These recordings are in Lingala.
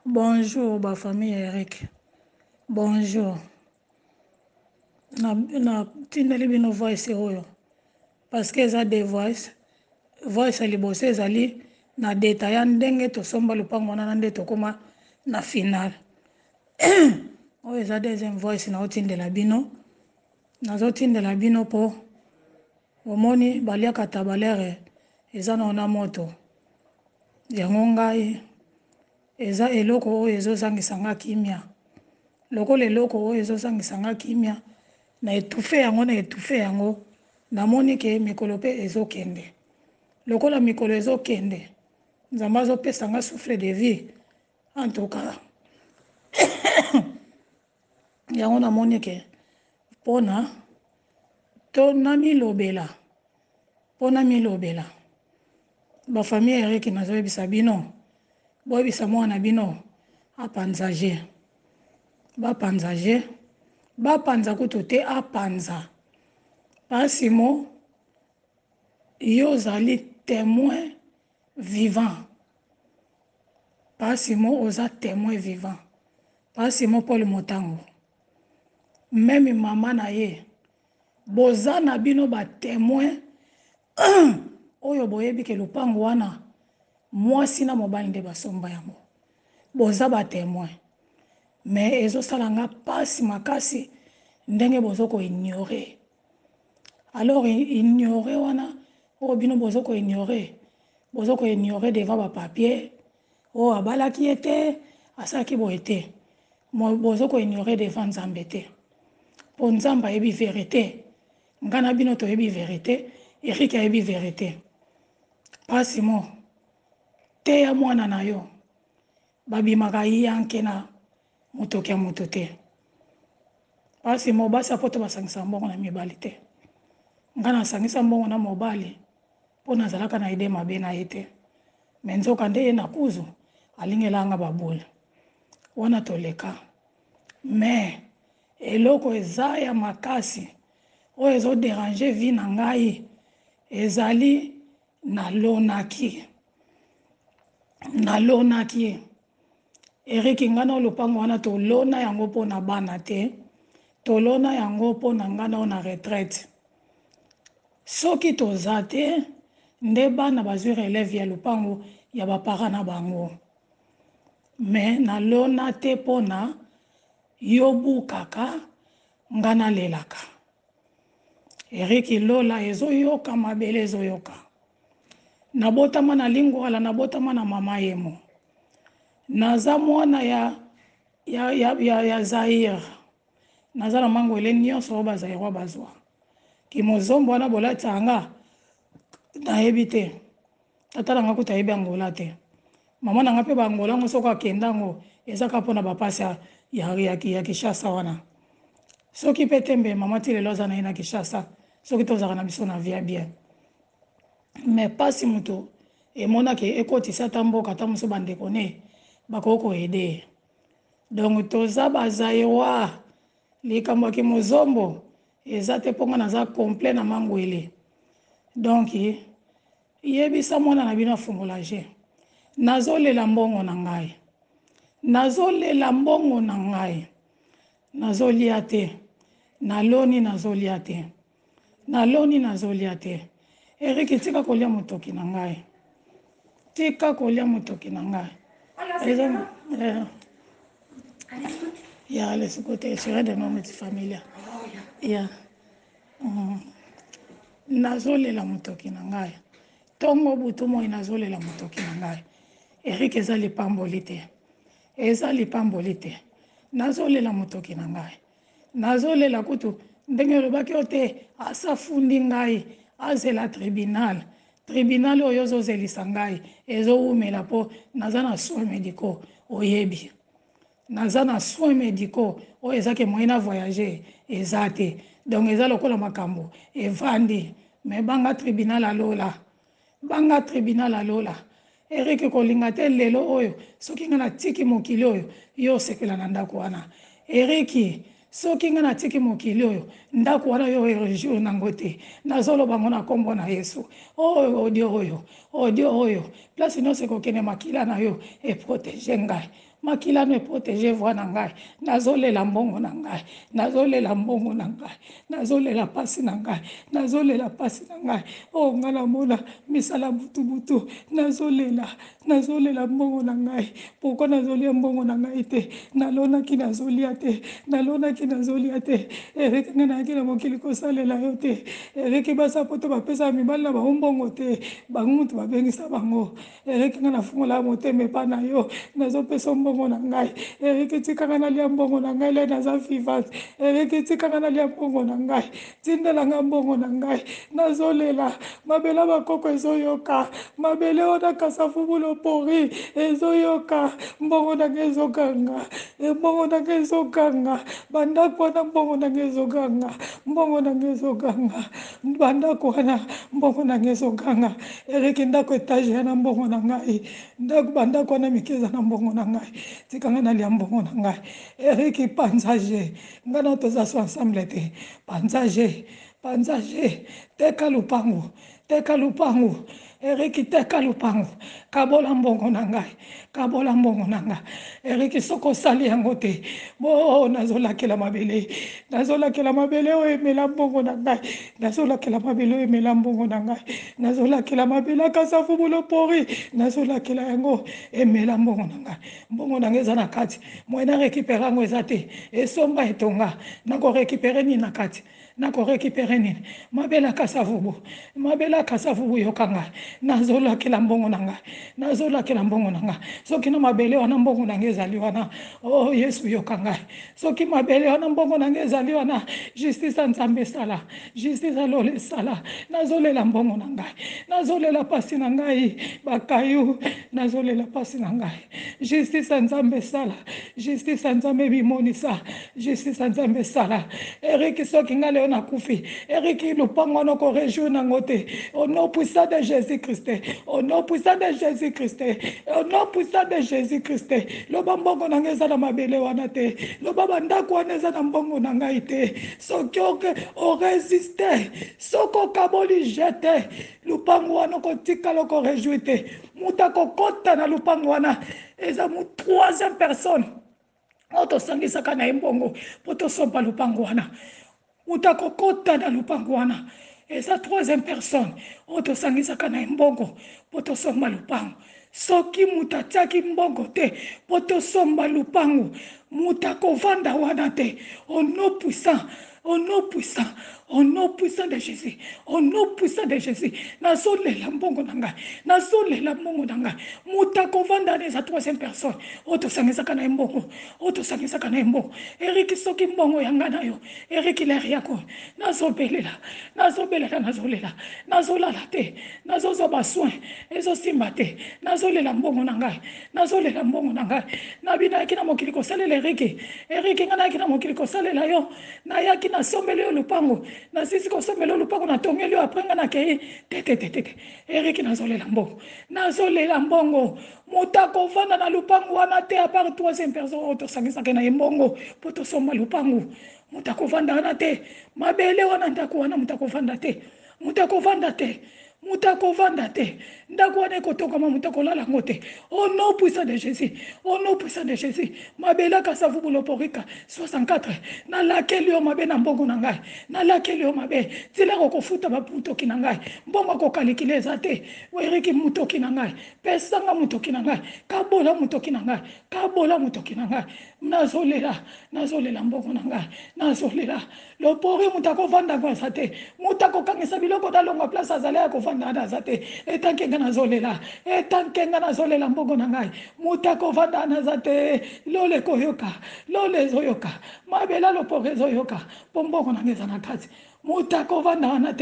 Bonjour, ma famille Eric. Bonjour. Na tindeli bino voice oyo. Parce que eza des voice. Voice liboso ezali na data ya ndenge tosomba lupango wana na nde tokoma na final. Oyo eza deuxième voice na otindela bino. Nazotindela bino po omoni baliaka tabalere eza na moto. Yango ngai eza eloko oyo ezozangisa nga kimia. Lokola eloko oyo ezozangisa nga kimia na etufe yango namoni ke mikolo pe ezokende. Lokola mikolo ezokende Nzambe azopesa nga souffle de vie en tout cas. Yango namoni ke pona to namilobela ba famille Eric nazoyebisa bino boyebisa mwana bino apanzaje bapanza kutu te apanza pasi mo yo ozali témoin vivant pasi mo oza témoin vivant pasi mo Paul Motango même mama na ye boza na bino ba témoin oyo boyebi ke lupango wana mwasi na mobali nde basomba yango boza ba témoin mais ezosala nga pasi makasi ndenge bozoko ignorer alors ignorer wana oyo bino bozoko ignorer devant ba papier o abalaki ye te asalaki boye te bozoko ignorer devant Nzambe te po Nzambe ayebi vérité nga na bino toyebi vérité Eric ayebi vérité pasi mo te ya mwana na yo babimaka yanke na motoki ya moto te pasi mo basi apoto basangisa mbongo na mibali te nga nasangisa mbongo na mobali mpo nazalaka na ide mabe na ye te me nzoka nde ye na kuzu alingelanga babule wana toleka me eloko eza ya makasi oyo ezoderange vi na ngai ezali nalonaki Eric nga na lupango wana tolona yango mpo na bana te tolona yango mpo na nga na retraite soki toza te nde bana bazwi relève ya lupango ya bapara na bango me nalona te mpo na yo bukaka nga nalelaka Eric lola ezoyoka mabele ezoyoka nabotama na lingwala nabotama na mama yemo naza mwana ya Zaire naza na mangwele nyonso oyo bazairwa bazwa kimozombo wana bolata nga nayebi te tata nanga kuta yebi angola te mama nanga mpe bangola ngo soko akenda ngo ezaka mpona bapasi ya Kishasa wana soki mpe tembe mama ti lelo aza na ye na Kishasa soki tozalaka na biso na via bien mais pasi moto emonaki ekotisa ata mboka ata moso bandeko ne bakoki koede donc toza bazairwa likambo ya kimozombo eza te mponga naza complet na mangwele donc yebisa mwana na bino afungola je nazolela mbongo na ngai nazolia te naloni nazolia te Eric tika kolia motoki na ngai ya les côtés sur des noms de famille ya nazolela motoki na ngai tongo butu moi nazolela motoki na ngai Eric eza lipamboli te nazolela motoki na ngai nazolela kutu ndenge olobaki o te asafundi ngai azela tribunal oyo ozozelisa ngai ezowumela mpo naza na soins médicaux oyebi naza na soins médicaux oyo ezake moyen na voyager eza te donc eza lokola makambo evandi me banga tribunal alola Eric kolinga te lelo oyo soki nga natiki mokili oyo yo osepela na ndako wana Eric soki nga natiki mokili oyo ndako wana yo erejour nango te nazoloba ngo na kombo na Yesu oyo odio oyo place nyonso ekokende makila na yo eprotege ngai makila no eprotege voi na ngai nazolela mbongo na ngai nazolela mbongo na ngai nazolela pasi na ngai nazolela pasi na ngai o nga namona misala butu nazolela mbongo na ngai pourkui nazolia mbongo na ngai te nalonaki nazolia te ereki ngai nayaki na mokili kosalela yo te ereki basa poto bapesa mibali na bango mbongo te bango mutu babengisa bango ereki ngai nafungola motema epa na yo nazopesa mbongo na ngai ereki tikanga nalia mbongo na ngai le naza vivante ereki tikanga nalia mbongo na ngai tindelanga mbongo na ngai nazolela mabela bakoko ezoyoka mabele ona kasafubulo pori ezoyoka mbongo na ngai ezokanga mbongo na ngai ezokanga bandako wana mbongo na ngai ezokanga mbongo na ngai ezokanga bandako wana mbongo na ngai ezokanga ereki ndako etage ya na mbongo na ngai bandako wana mike eza na mbongo na ngai tikanga nalia mbongo na ngai ereki panzage ngai na toza so ensemble te panzage teka lupango ereki teka lupango kabola mbongo na ngai ereki soko osali yango te nazolakela mabele oyo emela mbongo na ngai nazolakela mabele akasafu bulo pori nazolakela yango emela mbongo na ngai eza na kati moye na récupérer yango eza te esomba etonga nakorécupérer nini na kati nakorécupérer nini mabele akasavubu yoka ngai nazolakela mbongo na ngai soki na mabele wana mbongo na ngai ezali wana o Yesu yoka ngai soki mabele wana mbongo na ngai ezali wana justice Nzambe sala justice alole esala nazolela mbongo na ngai nazolela pasi na ngai bakayu nazolela pasi na ngai justice Nzambe sala justice Nzambe bimonisa justice Nzambe sala eriki soki ngai leo nakufi eriki lupango wana korejour nango te au nom puissant de Jésus-Christ au nom puissant de Jésus-Christ au nom puissant de Jésus-Christ loba mbongo na ngai eza na mabele wana te loba bandako wana eza na mbongo na ngai te soki orésiste soki okaboli jete lupango wana kotikala korejour te mutu akokota na lupango wana eza mu troisième personne oyo tosangisaka na ye mbongo mpo tosomba lupango wana mutu akokota na lupango wana eza troisième personne oyo tosangisaka na ye mbongo mpo tosomba lupango soki mutu atiaki mbongo te mpo tosomba lupango mutu akovanda wana te au nom puissant de Jésus au nom puissant de Jésus nazolela mbongo na ngai mutu akovanda na eza troisième personne oyo tosangisaka na ye mbongo eriki soki mbongo yanga na yo eriki lere yako nazobelela nazolala te nazozwa basoin ezosimba te nazolela mbongo na ngai nabi nayaki na mokili kosalela eriki ngai nayaki na mokili kosalela yo nayaki nasombeli yo lupango nasisi kosombela yo lupango natongeli yo apres ngai nakei te eriki nazolela mbongo mutu akovanda na lupango wana te apart troisième personne oyo tosangisaka na ye mbongo mpo tosomba lupango mutu akovanda wana te mabele wana ndako wana mutu akovanda te ndako wana ekotokama mutu akolala yango te au nom puissant de Jésus mabele akasavu buloporika 64 nalakeli yo mabe na mbongo na ngai nalakeli yo mabe tilako kofuta baputoki na ngai mbongo akokalikile eza te weriki mutoki na ngai pesanga mutoki na ngai kabola mutoki na ngai nazolela mbongo na ngai lopori mutu akovanda ngo eza te mutu akokangisa biloko talongo place azali akovanda wana aza te etankenga nazolela mbongo na ngai mutu akovanda wana aza te lole ekoyoka lole ezoyoka mabela lopori ezoyoka mpo mbongo na ngai eza na kati mutu akovanda wana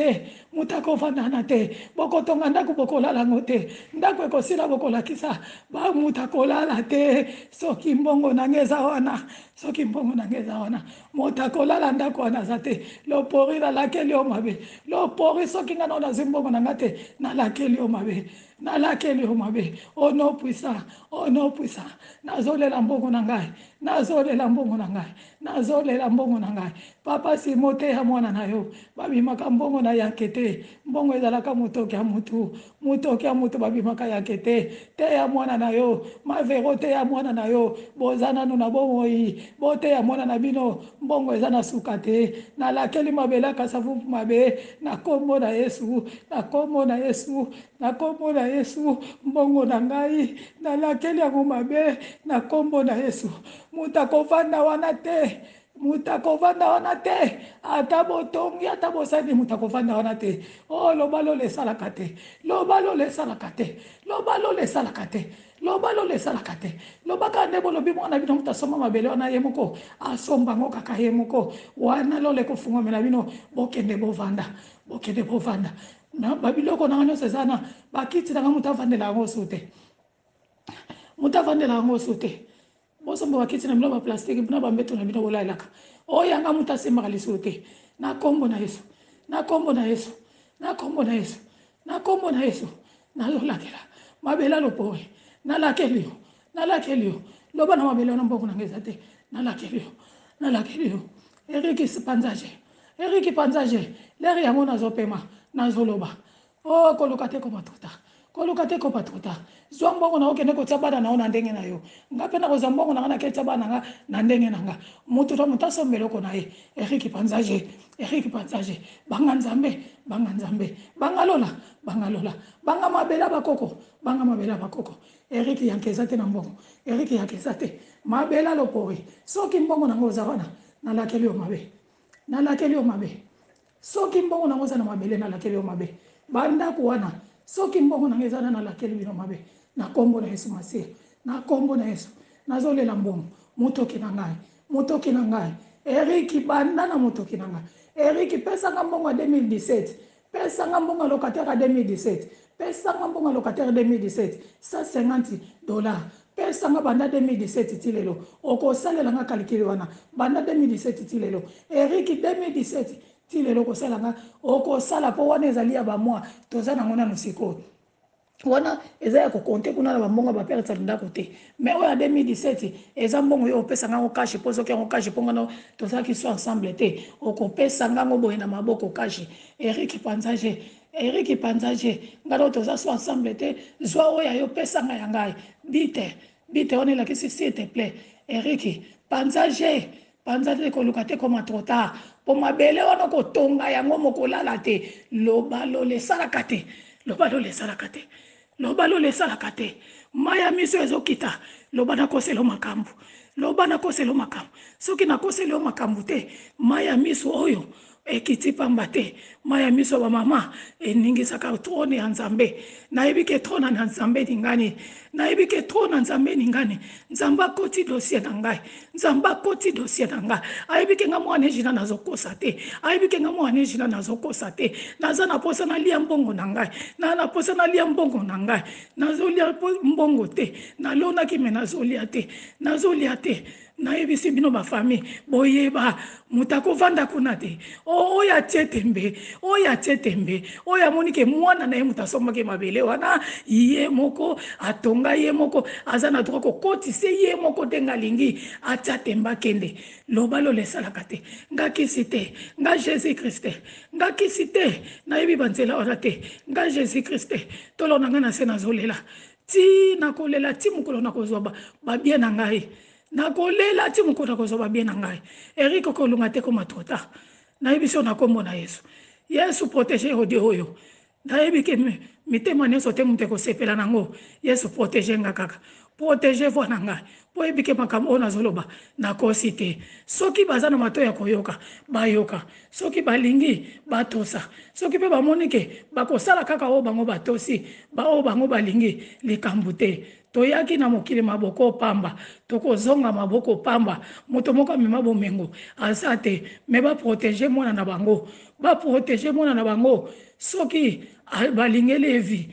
te bokotonga ndako bokolala ngo te ndako ekosila bokolakisa mutu akolala te soki mbongo na ngai eza wana mutu akolala ndako wana aza te lopori nalakeli yo mabe lopori soki ngai nazwi mbongo na ngai te nalakeli yo mabe nalakeli yo mabe au nom puissant au nom puissant nazolela mbongo na ngai nazolela mbongo na ngai nazolela mbongo na ngai papa simo te ya mwana na yo babimaka mbongo na yanke te mbongo ezalaka motoki ya mutu motoki ya mutu babimaka yanke te ya mwana na yo mavero te ya mwana na yo boza nanu na bomoi bote ya mwana na bino mbongo eza na suka te nalakeli mabele kasavu mabe na kombo na Yesu na kombo na Yesu na kombo na Yesu mbongo na ngai nalakeli yango mabe na kombo na Yesu mutakovanda wana te mutakovanda wana te ata botongi ata bosani mutakovanda wana te oh lobalo lesalaka te lobalo lesalaka te lobalo lesalaka te lobalo lesalaka te lobaka nde bolobi mwana bino mutasomba mabele wana ye moko asomba ngo kaka ye moko wana lole kofungomela bino bokende bovanda bokende bovanda na babiloko na nyonso eza na bakiti nanga mutavandela yango su te mutavandela yango su te bosomba bakiti na bino baplastike bino bambeto na bino bolalaka oyanga mutasembaka lisu te na kombo na Yesu na kombo na Yesu na kombo na Yesu na kombo na Yesu nazolakela mabela lopore nalakeli yo loba na mabela na mbongo na ngeza te nalakeli yo Eric Panzaje leri yango nazopema nazoloba oh koluka te ko matuta zwa mbongo na okende kotia bana na ona ndenge na yo ngape na kozwa mbongo na ngana ketia bana nga na ndenge na nga mutu to mutaso meloko na ye Eric Panzaje banga nzambe bangalola banga mabela bakoko Eric yankeza te na mbongo Eric yankeza te mabela lopori soki mbongo na ngoza wana nalakeli yo mabe soki mbongo na ngoza na mabele nalakeli yo mabe banda kuwana soki mbongo na ngeza na nalakeli bino mabe na kombo na Yesu Masia na kombo na Yesu nazolela mbongo mutoki na ngai Eric banda na mutoki na ngai Eric pesa nga mbongo 2017 pesa nga mbongo locataire 2017 pesa nga mbongo locataire 2017 $150 pesa nga banda 2017 tilelo okosalela nga calcul wana banda 2017 tilelo Eric 2017 tilelo kosala nga okosala po wana ezali ya ba mois toza nango na nosiko wana eza ya kokonte kuna na bambongo baperesa ndako te mais oyo ya 2017 eza mbongo yo opesa ngango kashi po soki yango kashi mpo ngano tozalaki so ensemble te okopesa ngango boye na maboko kashi Eric Panzaje ngalo toza so ensemble te zwa oyo yo pesa nga ya ngai bite wana elakisi s'il te plaît Eric Panzaje koluka te koma trop tard po mabele wana kotonga yango mokolala te lobalo lesalaka te maya miso ezokita loba nakoselo makambo soki nakoselo makambo te maya miso oyo ekiti pamba te maya miso ba mama eningisaka trone ya nzambe nayebi ke trone na nzambe ningani nzambe akoti dossier na ngai ayebi ke nga mwana ejina nazokosa te naza na posa nalia mbongo na ngai nazolia mbongo te nalonaki me nazolia te nayebisi bino bafamille boyeba mutakovanda kuna te oyo atie tembe oyo amoni ke mwana na ye mutasombaki mabele wana ye moko atonga ye moko aza na droit kokotisa ye moko ndenge alingi atia temba kende loba lo lesalaka te nga kisi te nga Jésus Christ nga kisi te nayebi banzela wana te nga Jésus Christ tolo na nga na se nazolela ti nakolela ti mokolo nakozwa babie na ngai nakolela ti mokolo nakozwa babie na ngai Eric kolunga te koma tota nayebi so na kombo na Yesu protege odi oyo nayebi ke mitema nyonso te moto ekosepela nango Yesu protege nga kaka protege vo na ngai po yebi ke makambo oyo nazoloba nakosi te soki baza na mato ya koyoka bayoka soki balingi batosa soki mpe bamoni ke bakosala kaka oyo bango batosi oyo bango balingi likambo te toyaki na mokili maboko pamba tokozonga maboko pamba moto moko amema bomengo aza te me baprotege mwana na bango soki balingeli evi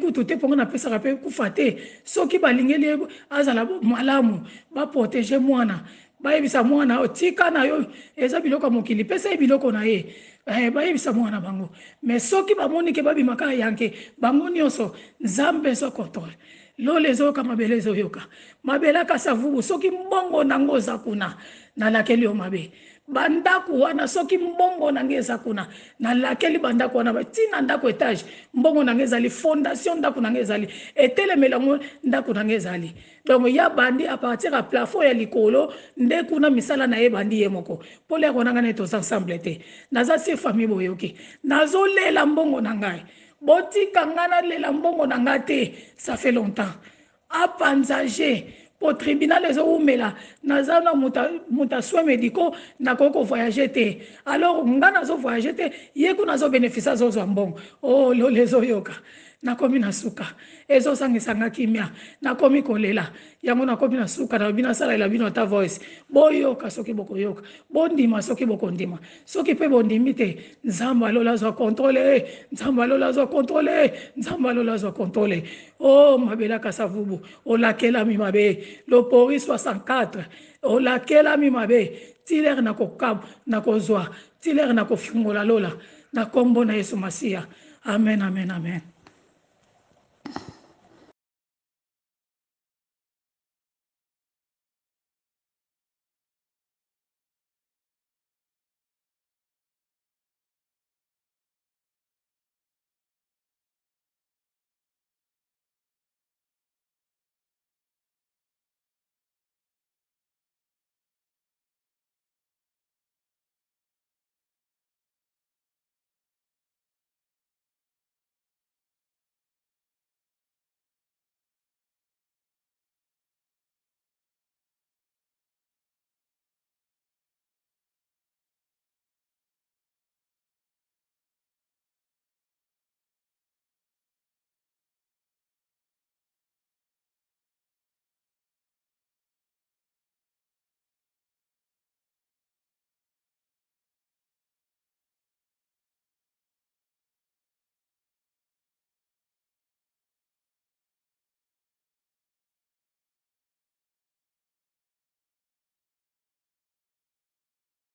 kutu te mpongo napesaka mpe kufa te soki balingeli azala malamu baprotege mwana bayebisa mwana tika na yo eza biloko ya mokili pesa ye biloko na ye bayebisa mwana bango mais soki bamoni ke babimaka yanke bango nyonso nzambe ezokontrole lolo ezoyoka mabele ezoyoka mabele akasa vubu soki mbongo nango oza kuna nalakeli yo mabe bandako wana soki mbongo nange eza kuna nalakeli bandako wana batina ndako etage mbongo nange ezali fondation ndako nange ezali etelemela ngo ndako nange ezali donc ya bandi à partir ya plafond ya likolo nde kuna misala na ye bandi ye moko pole ya konanga ne toza ensemble te naza si famille boyoki nazolela mbongo na ngai botika nga nalela mbongo na ngai te ça fait longtemps apanzage po tribunal ezoumela naza na muta soins médicaux nakoki kovoyage te alors nga nazovoyage te ye kuna azobénéficie azozwa mbongo o lolo ezoyoka nakomi na suka ezosangisanga kimia nakomi kolela yango nakomi na suka na bino asalela bino ta voice boyoka soki bokoyoka bondima soki bokondima soki mpe bondimi te nzambe alola azwa contrôle nzambe alola azwa contrôle nzambe alola azwa contrôle o mabela kasa vubu olakelami mabe lopori 64 olakelami mabe tiler nakozwa tiler nakofungola lola na kombo na Yesu Masiya amen amen amen.